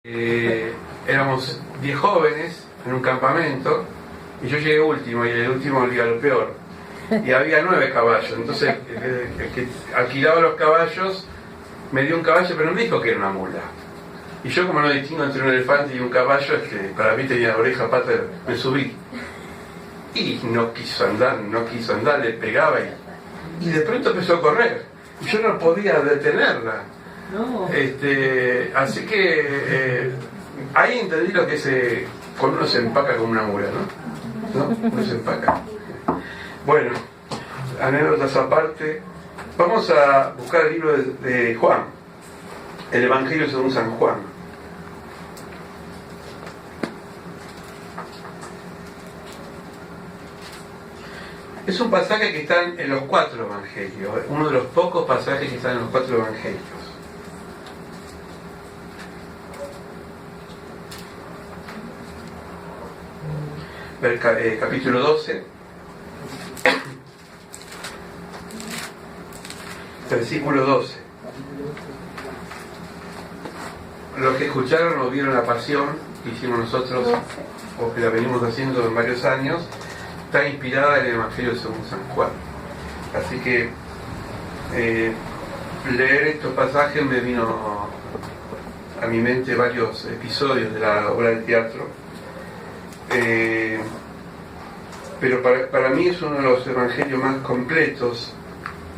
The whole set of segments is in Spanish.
Éramos 10 jóvenes en un campamento y yo llegué último y el último olía lo peor. Y había 9 caballos, entonces el que alquilaba los caballos me dio un caballo, pero no me dijo que era una mula. Y yo, como no distingo entre un elefante y un caballo, para mí tenía oreja, pata, me subí. Y no quiso andar, le pegaba y de pronto empezó a correr. Y yo no podía detenerla. No. Así que ahí entendí lo que es cuando uno se empaca como una mula, ¿no? Uno se empaca. Bueno, anécdotas aparte, vamos a buscar el libro de Juan, el Evangelio según San Juan. Es un pasaje que está en los 4 evangelios, uno de los pocos pasajes que están en los 4 evangelios. Capítulo 12, versículo 12. Los que escucharon o vieron la pasión que hicimos nosotros, o que la venimos haciendo en varios años, está inspirada en el Evangelio según San Juan. Así que leer estos pasajes me vino a mi mente varios episodios de la obra de teatro. Pero para mí es uno de los evangelios más completos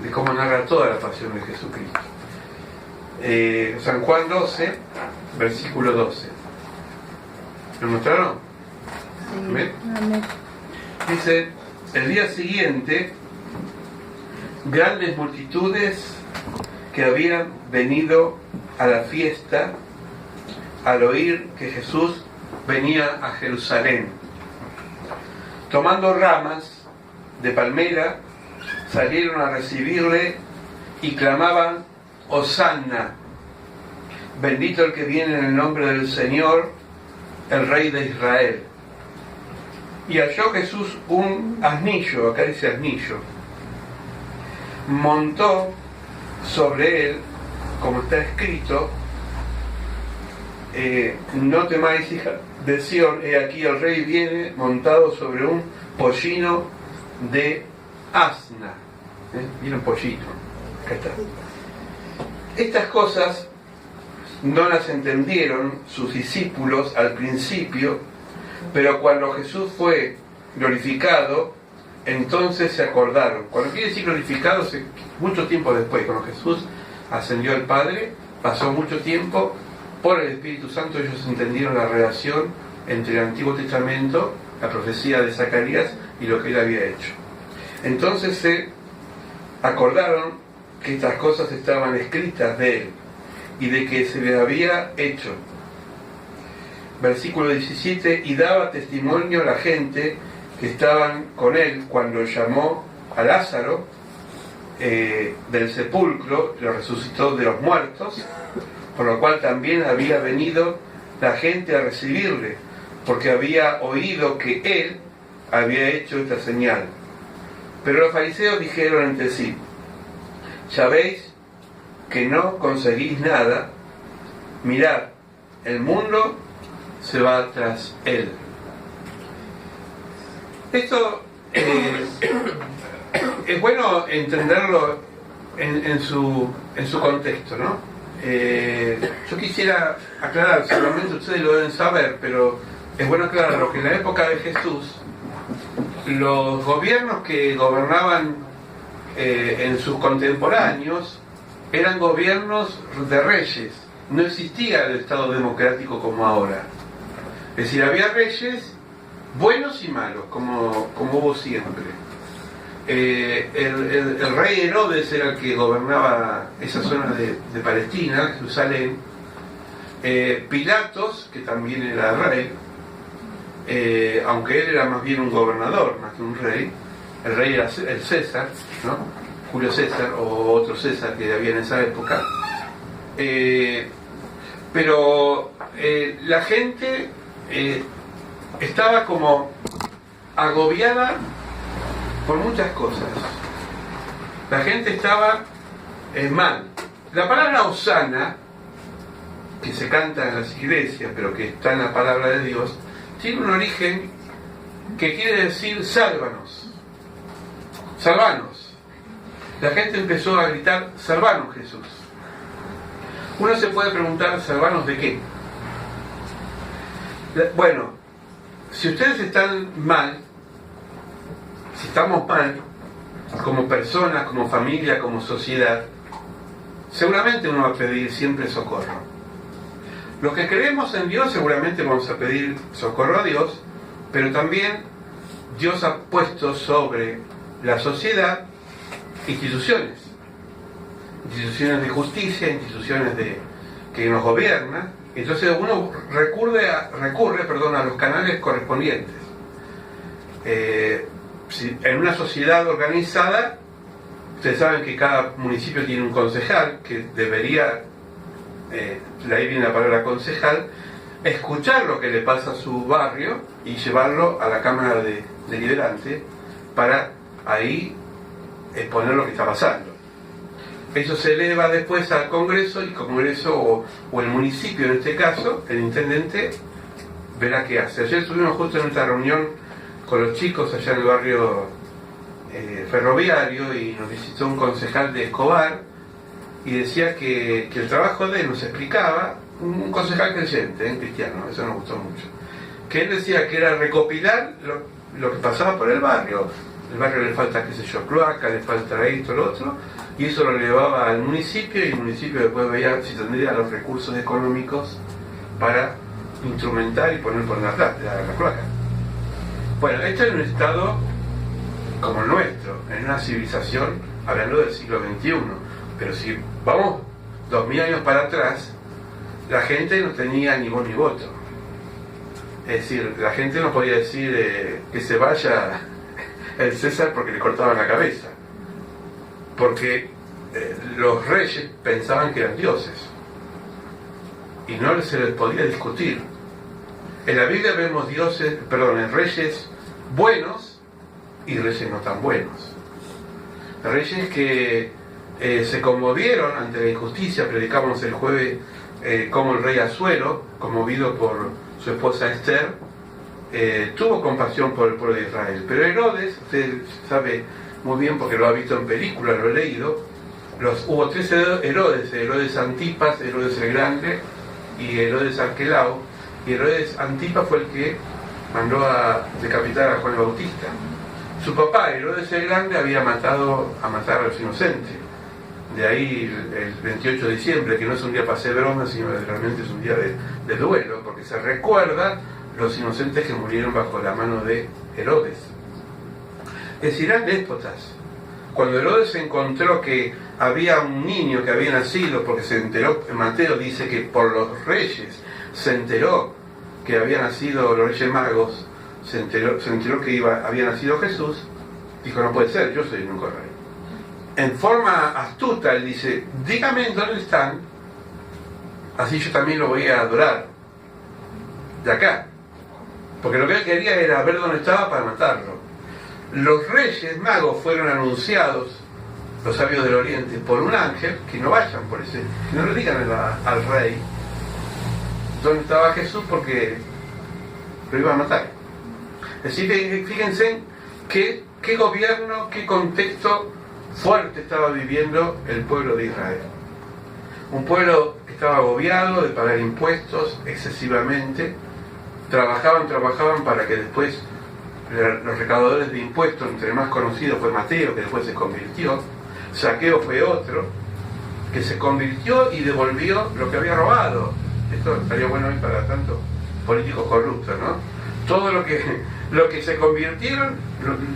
de cómo narra toda la pasión de Jesucristo. San Juan 12, versículo 12. ¿Lo mostraron? Sí. ¿Amén? Amén. Dice: el día siguiente, grandes multitudes que habían venido a la fiesta al oír que Jesús venía a Jerusalén, tomando ramas de palmera, salieron a recibirle y clamaban: Hosanna, bendito el que viene en el nombre del Señor, el Rey de Israel. Y halló Jesús un asnillo, acá dice asnillo, montó sobre él, como está escrito: no temáis, hija de Sión, he aquí el rey viene montado sobre un pollino de asna. Viene un pollito, acá está. Estas cosas no las entendieron sus discípulos al principio, pero cuando Jesús fue glorificado, entonces se acordaron. Cuando quiere decir glorificado, mucho tiempo después, cuando Jesús ascendió al Padre, pasó mucho tiempo. Por el Espíritu Santo ellos entendieron la relación entre el Antiguo Testamento, la profecía de Zacarías, y lo que él había hecho. Entonces se acordaron que estas cosas estaban escritas de él y de que se le había hecho. Versículo 17: y daba testimonio a la gente que estaban con él cuando llamó a Lázaro del sepulcro, lo resucitó de los muertos, por lo cual también había venido la gente a recibirle, porque había oído que él había hecho esta señal. Pero los fariseos dijeron entre sí: ya veis que no conseguís nada, mirad, el mundo se va tras él. Esto es bueno entenderlo en su contexto, ¿no? Yo quisiera aclarar, seguramente ustedes lo deben saber, pero es bueno aclararlo, que en la época de Jesús los gobiernos que gobernaban en sus contemporáneos eran gobiernos de reyes. No existía el Estado democrático como ahora. Es decir, había reyes buenos y malos, como hubo siempre. El rey Herodes era el que gobernaba esa zona de Palestina, Jerusalén. Pilatos, que también era rey, aunque él era más bien un gobernador más que un rey. El rey era el César, ¿no? Julio César, o otro César que había en esa época. Pero la gente estaba como agobiada por muchas cosas. La gente estaba mal. La palabra Hosanna que se canta en las iglesias, pero que está en la palabra de Dios, tiene un origen que quiere decir sálvanos, salvanos. La gente empezó a gritar, salvanos Jesús. Uno se puede preguntar, ¿salvanos de qué? Bueno, si ustedes están mal, si estamos mal, como personas, como familia, como sociedad, seguramente uno va a pedir siempre socorro. Los que creemos en Dios seguramente vamos a pedir socorro a Dios, pero también Dios ha puesto sobre la sociedad instituciones de justicia, instituciones que nos gobiernan. Entonces uno recurre a los canales correspondientes. Si en una sociedad organizada, ustedes saben que cada municipio tiene un concejal que debería, de ahí viene la palabra concejal, escuchar lo que le pasa a su barrio y llevarlo a la Cámara Deliberante para ahí exponer lo que está pasando. Eso se eleva después al Congreso, y el Congreso o el municipio en este caso, el intendente verá qué hace. Ayer estuvimos justo en esta reunión con los chicos allá en el barrio ferroviario, y nos visitó un concejal de Escobar y decía que el trabajo de él, nos explicaba, un concejal creyente, cristiano, eso nos gustó mucho, que él decía que era recopilar lo que pasaba por el barrio le falta, qué sé yo, cloaca, le falta esto, lo otro, y eso lo llevaba al municipio, y el municipio después veía si tendría los recursos económicos para instrumentar y poner por la cloaca. Bueno, esto es un estado como el nuestro, en una civilización, hablando del siglo XXI, pero si vamos 2000 años para atrás, la gente no tenía ni voz ni voto. Es decir, la gente no podía decir que se vaya el César porque le cortaban la cabeza, porque los reyes pensaban que eran dioses y no se les podía discutir. En la Biblia vemos reyes buenos y reyes no tan buenos, reyes que se conmovieron ante la injusticia. Predicamos el jueves cómo el rey Asuero, conmovido por su esposa Esther, tuvo compasión por el pueblo de Israel. Pero Herodes, usted sabe muy bien porque lo ha visto en películas, lo ha leído, hubo tres Herodes: Herodes Antipas, Herodes el Grande y Herodes Arquelao. Y Herodes Antipas fue el que mandó a decapitar a Juan el Bautista. Su papá, Herodes el Grande, había matado a los inocentes. De ahí el 28 de diciembre, que no es un día para hacer bromas, sino que realmente es un día de duelo, porque se recuerda los inocentes que murieron bajo la mano de Herodes. Es decir, eran déspotas. Cuando Herodes encontró que había un niño que había nacido, porque se enteró, Mateo dice que por los reyes se enteró que había nacido, los reyes magos, se enteró que había nacido Jesús, dijo: no puede ser, yo soy el único rey. En forma astuta él dice: dígame dónde están, así yo también lo voy a adorar de acá. Porque lo que él quería era ver dónde estaba para matarlo. Los reyes magos fueron anunciados, los sabios del oriente, por un ángel, que no vayan por ese, que no le digan al rey dónde estaba Jesús, porque lo iba a matar. Es decir, fíjense qué gobierno, qué contexto fuerte estaba viviendo el pueblo de Israel. Un pueblo que estaba agobiado de pagar impuestos excesivamente. Trabajaban para que después los recaudadores de impuestos, entre el más conocido fue Mateo, que después se convirtió. Zaqueo fue otro que se convirtió y devolvió lo que había robado. Esto estaría bueno hoy para tantos políticos corruptos, ¿no? Todo lo que se convirtieron,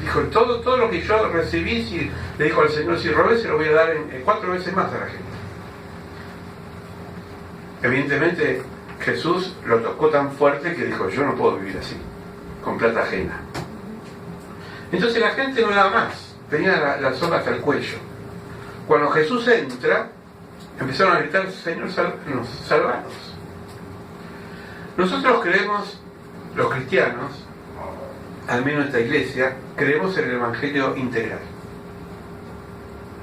dijo: todo lo que yo recibí, si le dijo al Señor, si robé, se lo voy a dar en 4 veces más a la gente. Evidentemente Jesús lo tocó tan fuerte que dijo: yo no puedo vivir así, con plata ajena. Entonces la gente no daba más, tenía la soga hasta el cuello. Cuando Jesús entra, empezaron a gritar: Señor, salvanos. Nosotros creemos, los cristianos, al menos esta iglesia, creemos en el Evangelio integral.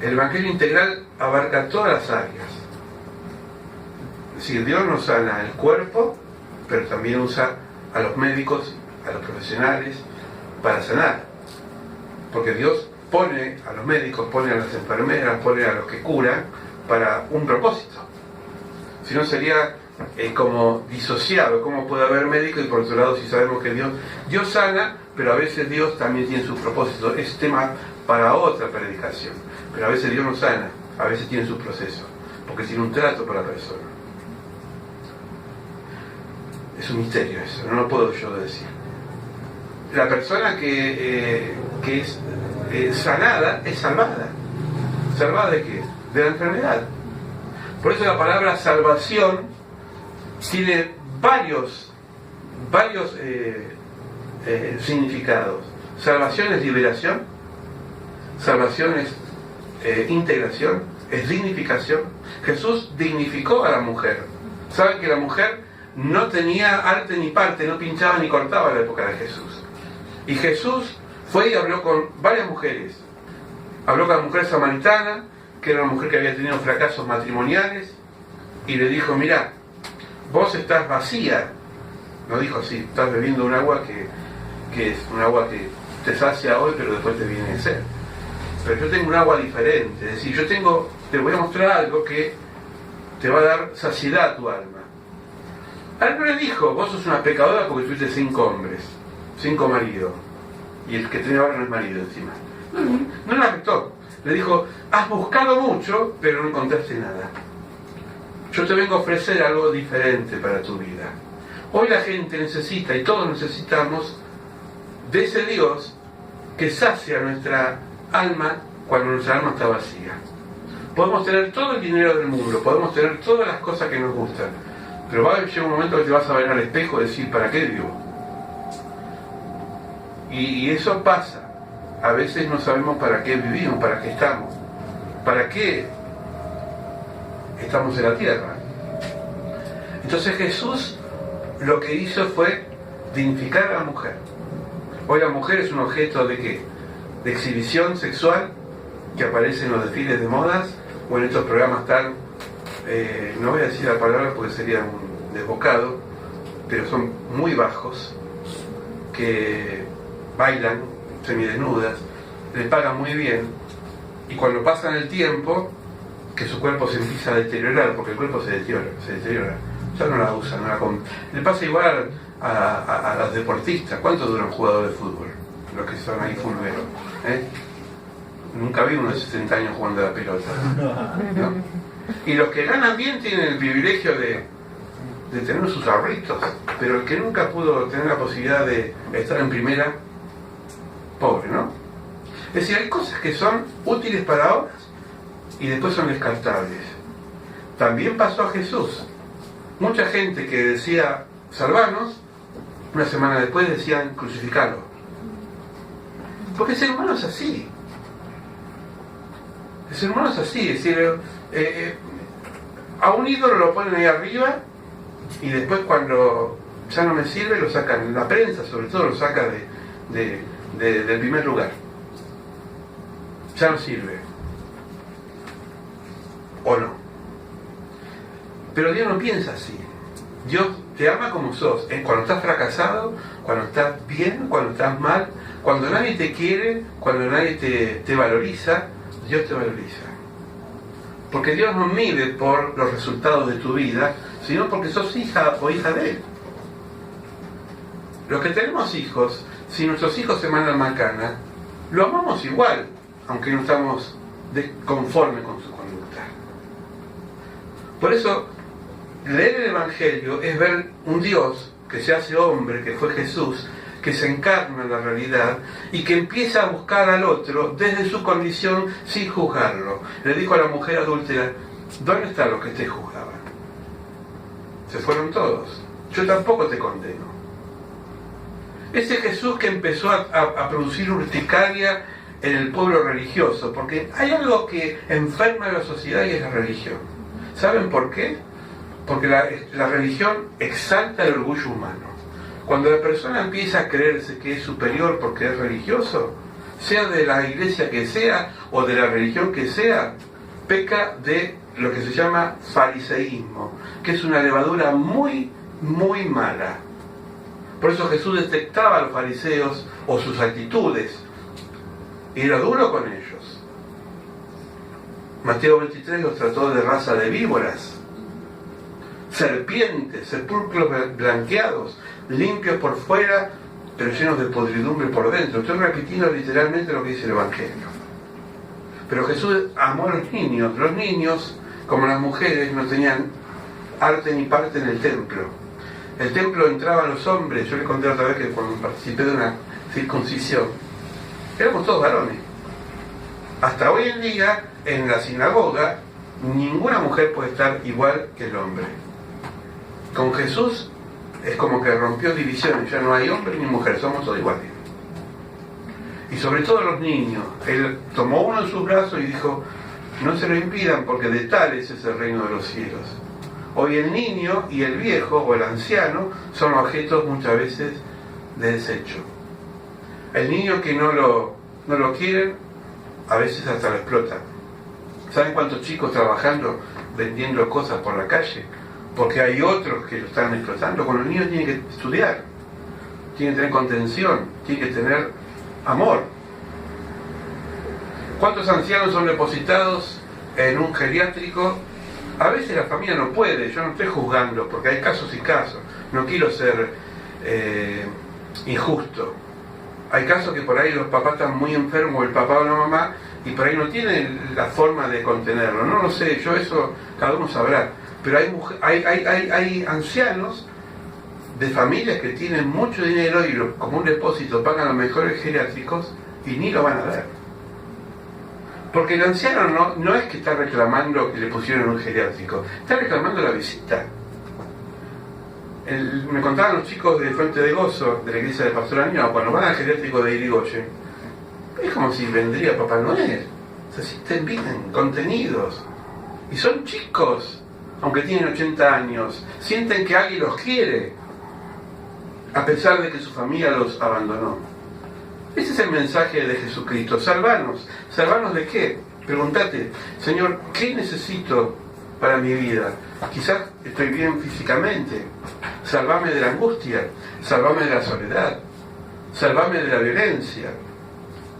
El Evangelio integral abarca todas las áreas. Es decir, Dios nos sana el cuerpo, pero también usa a los médicos, a los profesionales, para sanar. Porque Dios pone a los médicos, pone a las enfermeras, pone a los que curan para un propósito. Si no sería como disociado. ¿Cómo puede haber médico? Y por otro lado, si sabemos que Dios sana, pero a veces Dios también tiene sus propósitos. Es tema para otra predicación. Pero a veces Dios no sana, a veces tiene sus procesos, porque tiene un trato para la persona. Es un misterio eso, no lo puedo yo decir. La persona que es sanada es salvada. ¿Salvada de qué? De la enfermedad. Por eso la palabra salvación tiene varios significados. Salvación es liberación, salvación es integración, es dignificación. Jesús dignificó a la mujer. Saben que la mujer no tenía arte ni parte, no pinchaba ni cortaba en la época de Jesús. Y Jesús fue y habló con varias mujeres. Habló con la mujer samaritana, que era una mujer que había tenido fracasos matrimoniales, y le dijo: mirá, vos estás vacía. No dijo así, estás bebiendo un agua que es un agua que te sacia hoy, pero después te viene a sed. Pero yo tengo un agua diferente, es decir, te voy a mostrar algo que te va a dar saciedad a tu alma. Algo le dijo: vos sos una pecadora porque tuviste 5 hombres, 5 maridos, y el que tiene ahora no es marido encima. No le afectó. Le dijo: has buscado mucho, pero no encontraste nada. Yo te vengo a ofrecer algo diferente para tu vida. Hoy la gente necesita, y todos necesitamos, de ese Dios que sacia nuestra alma cuando nuestra alma está vacía. Podemos tener todo el dinero del mundo, podemos tener todas las cosas que nos gustan, pero va a llegar un momento que te vas a ver al espejo y decir: ¿para qué vivo? Y eso pasa. A veces no sabemos para qué vivimos, para qué estamos, para qué estamos en la tierra. Entonces Jesús lo que hizo fue dignificar a la mujer. Hoy la mujer es un objeto ¿de qué? De exhibición sexual que aparece en los desfiles de modas o en estos programas tan, no voy a decir la palabra porque sería un desbocado, pero son muy bajos, que bailan semidesnudas, les pagan muy bien, y cuando pasan el tiempo, que su cuerpo se empieza a deteriorar, porque el cuerpo se deteriora, ya no la usan, no la compran. Le pasa igual a los deportistas. ¿Cuánto dura un jugador de fútbol? Los que son ahí fulveros, Nunca vi uno de 60 años jugando a la pelota, ¿no? Y los que ganan bien tienen el privilegio de tener sus ahorritos, pero el que nunca pudo tener la posibilidad de estar en primera, pobre, ¿no? Es decir, hay cosas que son útiles para ahora y después son descartables. También pasó a Jesús. Mucha gente que decía: salvanos, una semana después decían: crucificarlo. Porque el ser humano es así. El ser humano es así, es decir, a un ídolo lo ponen ahí arriba y después cuando ya no me sirve lo sacan. La prensa sobre todo lo saca del primer lugar. Ya no sirve. ¿O no? Pero Dios no piensa así. Dios te ama como sos. Cuando estás fracasado, cuando estás bien, cuando estás mal, cuando nadie te quiere, cuando nadie te valoriza, Dios te valoriza. Porque Dios no mide por los resultados de tu vida, sino porque sos hija o hija de Él. Los que tenemos hijos, si nuestros hijos se mandan macana, lo amamos igual, aunque no estamos conformes con su conducta. Por eso, leer el Evangelio es ver un Dios que se hace hombre, que fue Jesús, que se encarna en la realidad y que empieza a buscar al otro desde su condición sin juzgarlo. Le dijo a la mujer adúltera: ¿dónde están los que te juzgaban? Se fueron todos. Yo tampoco te condeno. Ese Jesús que empezó a producir urticaria en el pueblo religioso, porque hay algo que enferma a la sociedad y es la religión. ¿Saben por qué? Porque la religión exalta el orgullo humano. Cuando la persona empieza a creerse que es superior porque es religioso, sea de la iglesia que sea o de la religión que sea, peca de lo que se llama fariseísmo, que es una levadura muy, muy mala. Por eso Jesús detectaba a los fariseos o sus actitudes, y era duro con ellos. Mateo 23 los trató de raza de víboras, serpientes, sepulcros blanqueados, limpios por fuera, pero llenos de podridumbre por dentro. Estoy repitiendo literalmente lo que dice el Evangelio. Pero Jesús amó a los niños. Los niños, como las mujeres, no tenían arte ni parte en el templo. El templo entraban los hombres. Yo les conté otra vez que cuando participé de una circuncisión, éramos todos varones. Hasta hoy en día, en la sinagoga, ninguna mujer puede estar igual que el hombre. Con Jesús es como que rompió divisiones, ya no hay hombre ni mujer, somos todos iguales. Y sobre todo los niños, él tomó uno en sus brazos y dijo, no se lo impidan porque de tales es el reino de los cielos. Hoy el niño y el viejo o el anciano son objetos muchas veces de desecho. El niño que no lo quieren, a veces hasta lo explotan. ¿Saben cuántos chicos trabajando, vendiendo cosas por la calle? Porque hay otros que lo están explotando. Con los niños tienen que estudiar, tienen que tener contención, tienen que tener amor. ¿Cuántos ancianos son depositados en un geriátrico? A veces la familia no puede, yo no estoy juzgando, porque hay casos y casos. No quiero ser injusto. Hay casos que por ahí los papás están muy enfermos, el papá o la mamá, y por ahí no tienen la forma de contenerlo. No lo sé, yo eso cada uno sabrá. Pero hay ancianos de familias que tienen mucho dinero y como un depósito pagan los mejores geriátricos y ni lo van a ver. Porque el anciano no es que está reclamando que le pusieron un geriátrico, está reclamando la visita. Me contaban los chicos de Fuente de Gozo, de la iglesia de Pastor Año, cuando van al geriátrico de Irigoyen, es como si vendría Papá Noel. Se sienten bien, contenidos. Y son chicos, aunque tienen 80 años, sienten que alguien los quiere, a pesar de que su familia los abandonó. Ese es el mensaje de Jesucristo. Salvanos. ¿Salvanos de qué? Pregúntate, Señor, ¿qué necesito para mi vida? Quizás estoy bien físicamente. Salvame de la angustia, salvame de la soledad, salvame de la violencia.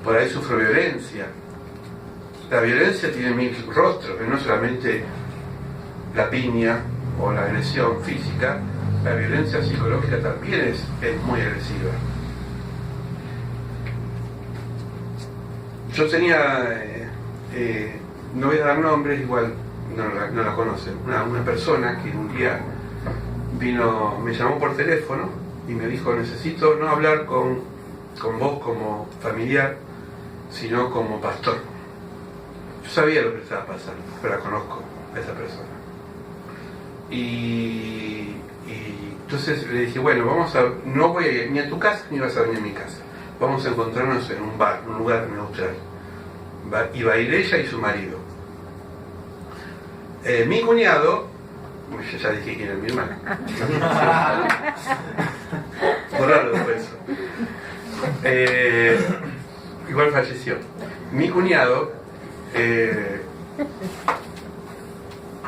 Por ahí sufro violencia. La violencia tiene mil rostros, no solamente la piña o la agresión física, la violencia psicológica también es muy agresiva. Yo tenía, no voy a dar nombres, igual no la conocen, una persona que un día vino, me llamó por teléfono y me dijo, necesito no hablar con vos como familiar, sino como pastor. Yo sabía lo que estaba pasando, pero la conozco a esa persona. Y entonces le dije, bueno, no voy a ir ni a tu casa ni vas a venir a mi casa. Vamos a encontrarnos en un bar, un lugar neutral. Y va a ir ella y su marido. Mi cuñado, ya dije quién es mi hermana. Por raro después eso. Igual falleció. Mi cuñado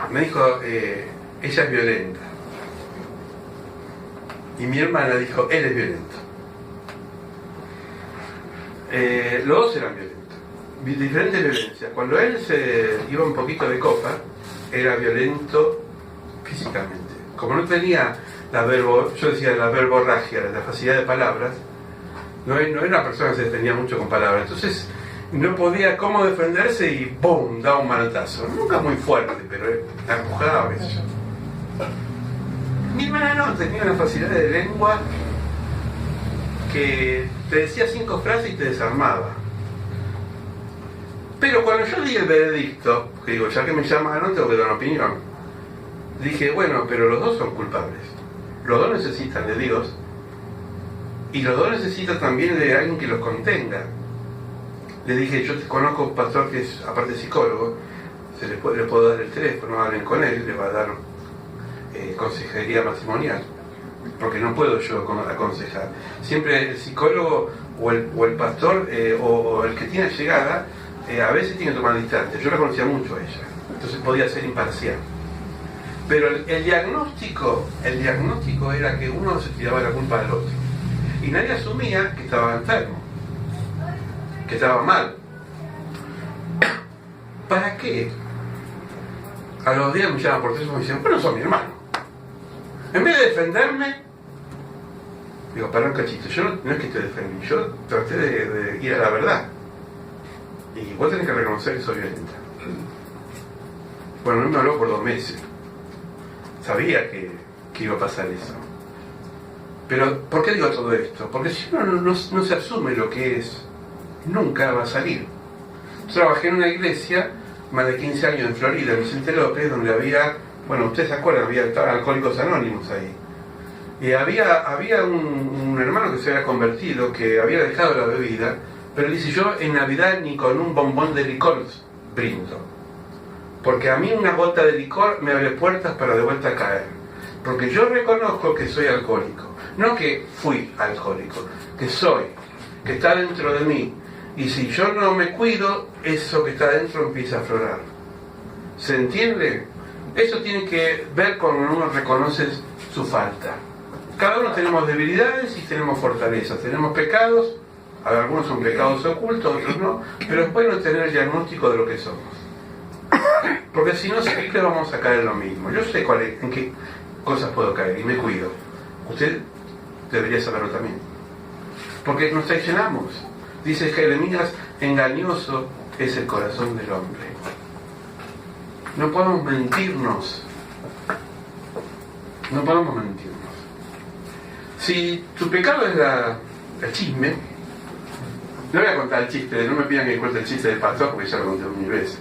me dijo, ella es violenta. Y mi hermana dijo, él es violento. Los dos eran violentos. Diferentes violencias. Cuando él se iba un poquito de copa, era violento físicamente. Como no tenía yo decía la verborragia, la facilidad de palabras, no era una persona que se defendía mucho con palabras. Entonces no podía cómo defenderse y ¡pum! Daba un manotazo. Nunca muy fuerte, pero la empujaba a veces. Mi hermana no, tenía una facilidad de lengua que te decía 5 frases y te desarmaba. Pero cuando yo di el veredicto, que digo, ya que me llaman, no tengo que dar una opinión, dije, bueno, pero los dos son culpables. Los dos necesitan de Dios y los dos necesitan también de alguien que los contenga. Le dije, yo conozco un pastor que es, aparte psicólogo, le puedo dar el teléfono, hablen con él, le va a dar consejería matrimonial, porque no puedo yo aconsejar. Siempre el psicólogo o el pastor o el que tiene llegada, a veces tiene que tomar distancia. Yo la conocía mucho a ella. entonces podía ser imparcial. Pero el diagnóstico era que uno se tiraba la culpa del otro. Y nadie asumía que estaba enfermo, que estaba mal. ¿Para qué? A los días me llaman por teléfono y me dicen, bueno, sos mi hermano. En vez de defenderme, digo, para un cachito, yo no es que te defendí, yo traté de ir a la verdad. Y vos tenés que reconocer que soy violenta. Bueno, no me habló por 2 meses. Sabía que iba a pasar eso. Pero, ¿por qué digo todo esto? Porque si uno no se asume lo que es, nunca va a salir. Trabajé en una iglesia, más de 15 años en Florida, en Vicente López, donde había, bueno, ustedes se acuerdan, estaban Alcohólicos Anónimos ahí. Y había un hermano que se había convertido, que había dejado la bebida, pero dice, yo en Navidad ni con un bombón de licor brindo. Porque a mí una gota de licor me abre puertas para de vuelta caer. Porque yo reconozco que soy alcohólico. No que fui alcohólico, que soy, que está dentro de mí. Y si yo no me cuido, eso que está dentro empieza a aflorar. ¿Se entiende? Eso tiene que ver con uno reconoce su falta. Cada uno tenemos debilidades y tenemos fortalezas. Tenemos pecados, algunos son pecados ocultos, otros no, pero es bueno tener el diagnóstico de lo que somos. Porque si no, siempre vamos a caer en lo mismo. Yo sé en qué cosas puedo caer y me cuido. Usted debería saberlo también. Porque nos traicionamos. Dice Jeremías, engañoso es el corazón del hombre. No podemos mentirnos. No podemos mentirnos. Si tu pecado es el chisme, no voy a contar el chiste, no me pidan que cuente el chiste del pastor porque ya lo conté 1000 veces.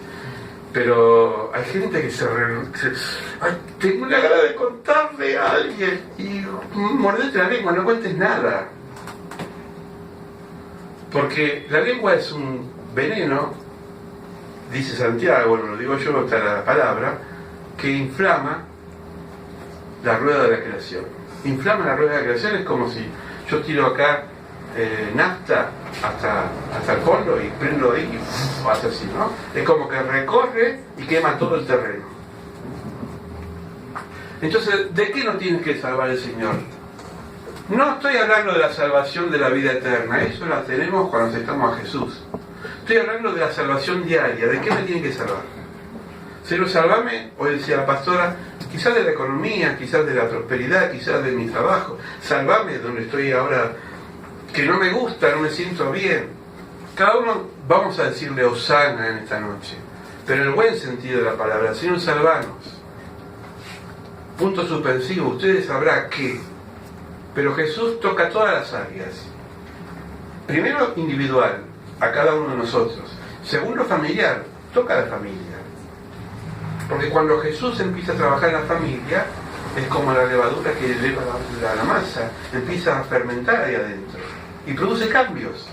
Pero hay gente que ay, tengo una gana de contarle a alguien y mordete la lengua, no cuentes nada. Porque la lengua es un veneno, dice Santiago, bueno, lo digo yo, está la palabra, que inflama la rueda de la creación. Inflama la rueda de la creación, es como si yo tiro acá nafta hasta el fondo y prendo ahí y hace así, ¿no? Es como que recorre y quema todo el terreno. Entonces, ¿de qué nos tiene que salvar el Señor? No estoy hablando de la salvación de la vida eterna, eso la tenemos cuando aceptamos a Jesús. Estoy hablando de la salvación diaria. ¿De qué me tiene que salvar? Señor, salvame, hoy decía la pastora, quizás de la economía, quizás de la prosperidad, quizás de mi trabajo. Salvame donde estoy ahora, que no me gusta, no me siento bien. Cada uno vamos a decirle hosana en esta noche, pero en el buen sentido de la palabra. Señor, salvanos. Punto suspensivo, ustedes sabrán qué. Pero Jesús toca todas las áreas. Primero, individual, a cada uno de nosotros. Segundo, familiar, toca a la familia. Porque cuando Jesús empieza a trabajar en la familia, es como la levadura que eleva la masa, empieza a fermentar ahí adentro y produce cambios.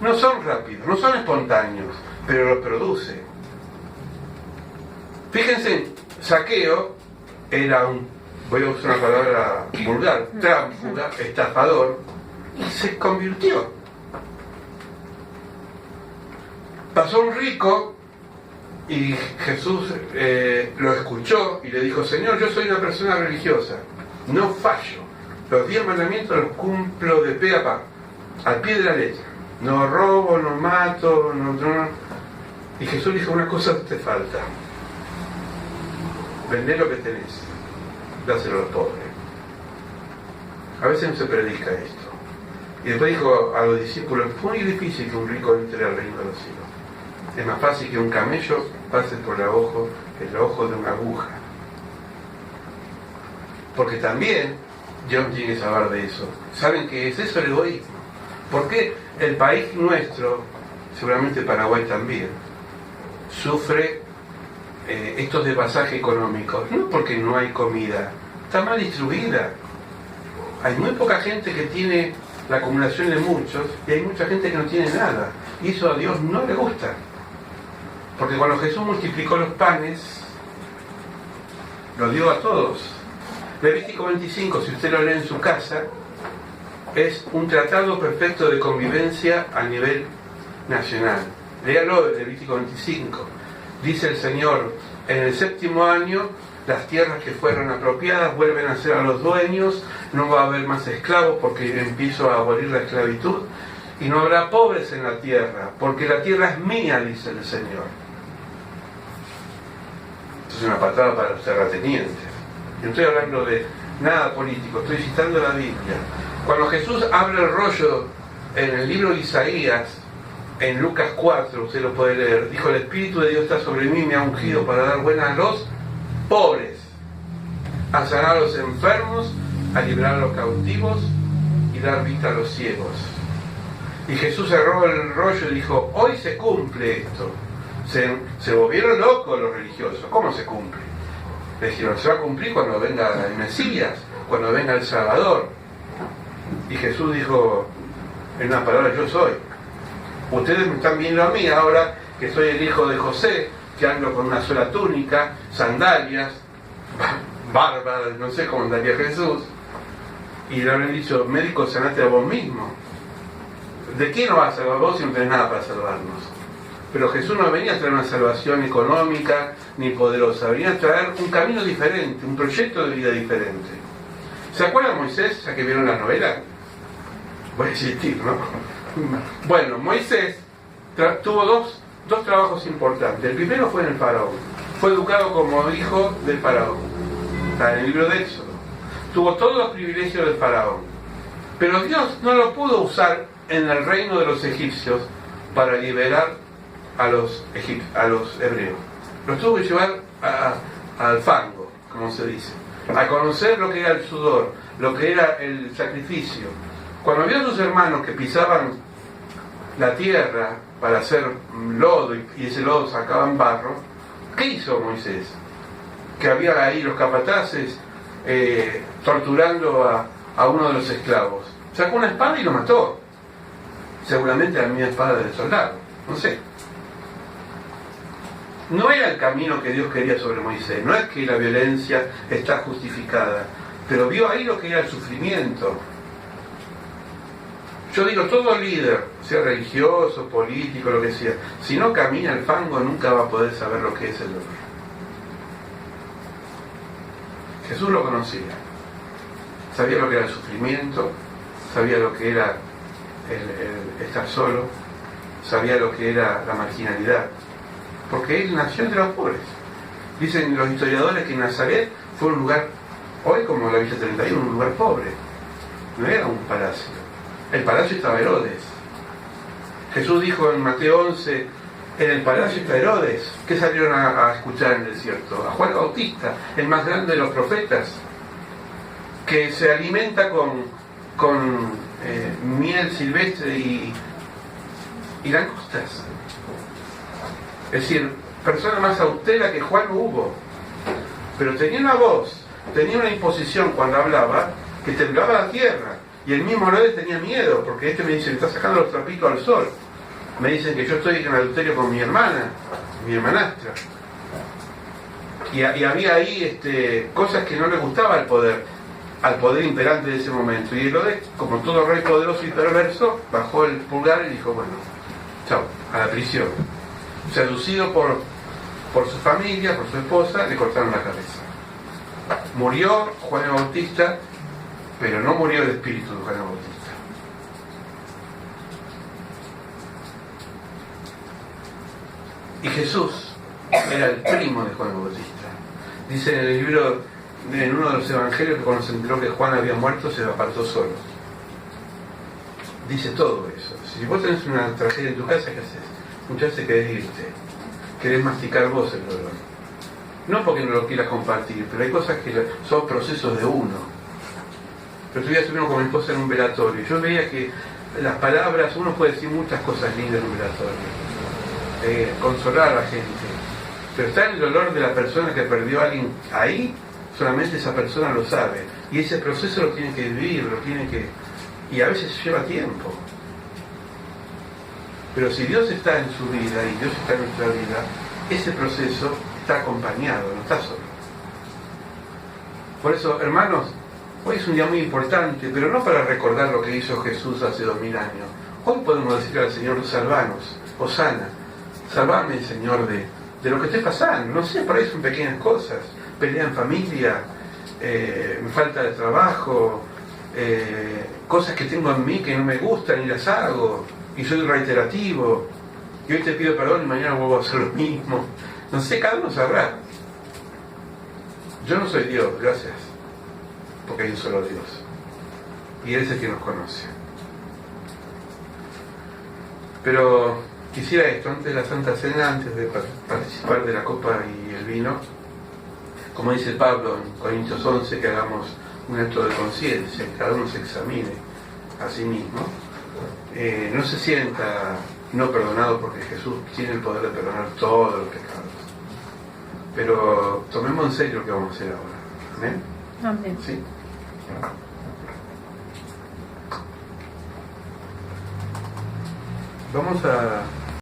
No son rápidos, no son espontáneos, pero los produce. Fíjense, Zaqueo era voy a usar una palabra vulgar, tránsfuga, estafador, y se convirtió. Pasó un rico y Jesús lo escuchó y le dijo, Señor, yo soy una persona religiosa, no fallo, los 10 mandamientos los cumplo de pe a pa, al pie de la letra, no robo, no mato, no. Y Jesús dijo, una cosa te falta, vendé lo que tenés, dáselo a los pobres. A veces no se predica esto. Y después dijo a los discípulos, es muy difícil que un rico entre al reino de los cielos. Es más fácil que un camello pase por el ojo de una aguja. Porque también Dios tiene que saber de eso. ¿Saben qué es eso? El egoísmo. ¿Por qué el país nuestro, seguramente Paraguay también, sufre estos desfasajes económicos? No porque no hay comida, está mal distribuida. Hay muy poca gente que tiene la acumulación de muchos y hay mucha gente que no tiene nada. Y eso a Dios no le gusta. Porque cuando Jesús multiplicó los panes, lo dio a todos. Levítico 25, si usted lo lee en su casa, es un tratado perfecto de convivencia a nivel nacional. Léalo, Levítico 25. Dice el Señor, en el 7º año, las tierras que fueron apropiadas vuelven a ser a los dueños, no va a haber más esclavos porque empiezo a abolir la esclavitud, y no habrá pobres en la tierra, porque la tierra es mía, dice el Señor. Esto es una patada para los terratenientes. No estoy hablando de nada político, estoy citando la Biblia. Cuando Jesús abre el rollo en el libro de Isaías, en Lucas 4, usted lo puede leer, dijo: el Espíritu de Dios está sobre mí, me ha ungido para dar buenas a los pobres, a sanar a los enfermos, a liberar a los cautivos y dar vista a los ciegos. Y Jesús cerró el rollo y dijo: hoy se cumple esto. Se volvieron locos los religiosos. ¿Cómo se cumple? Le dijeron: se va a cumplir cuando venga el Mesías, cuando venga el Salvador. Y Jesús dijo en una palabra: yo soy. Ustedes me están viendo a mí ahora, que soy el hijo de José, que ando con una sola túnica, sandalias, barba, no sé cómo andaría Jesús, y le habrán dicho: médico, sanate a vos mismo. ¿De qué no vas a salvar vos si no tenés nada para salvarnos? Pero Jesús no venía a traer una salvación económica ni poderosa, venía a traer un camino diferente, un proyecto de vida diferente. ¿Se acuerdan de Moisés, ya que vieron la novela? Voy a insistir, ¿no? Bueno, Moisés tuvo dos trabajos importantes. El primero fue en el faraón. Fue educado como hijo del faraón. Está en el libro de Éxodo. Tuvo todos los privilegios del faraón. Pero Dios no lo pudo usar en el reino de los egipcios para liberar a los hebreos. Los tuvo que llevar al fango, como se dice, a conocer lo que era el sudor, lo que era el sacrificio. Cuando vio a sus hermanos que pisaban la tierra para hacer lodo y ese lodo sacaban barro, ¿qué hizo Moisés? Que había ahí los capataces torturando a uno de los esclavos. Sacó una espada y lo mató. Seguramente la misma espada del soldado, no sé. No era el camino que Dios quería sobre Moisés. No es que la violencia está justificada, pero vio ahí lo que era el sufrimiento. Yo digo, todo líder, sea religioso, político, lo que sea, si no camina el fango nunca va a poder saber lo que es el dolor. Jesús lo conocía. Sabía lo que era el sufrimiento, sabía lo que era el estar solo, sabía lo que era la marginalidad, porque él nació entre los pobres. Dicen los historiadores que Nazaret fue un lugar, hoy como la Villa 31, un lugar pobre, no era un palacio. El palacio estaba Herodes. Jesús dijo en Mateo 11, en el palacio está Herodes. ¿Qué salieron a escuchar en el desierto? A Juan Bautista, el más grande de los profetas, que se alimenta con miel silvestre y langostas. Es decir, persona más austera que Juan no hubo, pero tenía una voz, tenía una imposición cuando hablaba que temblaba la tierra. Y el mismo Herodes tenía miedo, porque este me dice: me está sacando los trapitos al sol. Me dicen que yo estoy en adulterio con mi hermana, mi hermanastra. Y había ahí cosas que no le gustaba al poder imperante de ese momento. Y Herodes, como todo rey poderoso y perverso, bajó el pulgar y dijo: bueno, chao, a la prisión. Seducido por su familia, por su esposa, le cortaron la cabeza. Murió Juan el Bautista, pero no murió el espíritu de Juan el Bautista. Y Jesús era el primo de Juan el Bautista. Dice en el libro, en uno de los evangelios, que cuando se enteró que Juan había muerto se apartó solo. Dice todo eso. Si vos tenés una tragedia en tu casa, ¿qué haces? Muchas veces querés irte, querés masticar vos el dolor. No porque no lo quieras compartir, pero hay cosas que son procesos de uno. Pero todavía estuvimos con mi esposa en un velatorio. Yo veía que las palabras, uno puede decir muchas cosas lindas en un velatorio, consolar a la gente, pero está en el dolor de la persona que perdió a alguien ahí, solamente esa persona lo sabe. Y ese proceso lo tiene que vivir, y a veces lleva tiempo. Pero si Dios está en su vida y Dios está en nuestra vida, ese proceso está acompañado, no está solo. Por eso, hermanos, hoy es un día muy importante, pero no para recordar lo que hizo Jesús hace 2000 años. Hoy podemos decir al Señor: salvanos, Hosana, salvame, Señor, de lo que estoy pasando. No sé, por ahí son pequeñas cosas. Pelea en familia, falta de trabajo, cosas que tengo en mí que no me gustan y las hago, y soy reiterativo, y hoy te pido perdón y mañana vuelvo a hacer lo mismo. No sé, cada uno sabrá. Yo no soy Dios, gracias, porque hay un solo Dios, y Él es el que nos conoce. Pero quisiera esto, antes de la Santa Cena, antes de participar de la copa y el vino, como dice Pablo en Corintios 11, que hagamos un acto de conciencia, que cada uno se examine a sí mismo, no se sienta no perdonado, porque Jesús tiene el poder de perdonar todos los pecados. Pero tomemos en serio lo que vamos a hacer ahora. ¿Amén? Amén. ¿Sí? Vamos a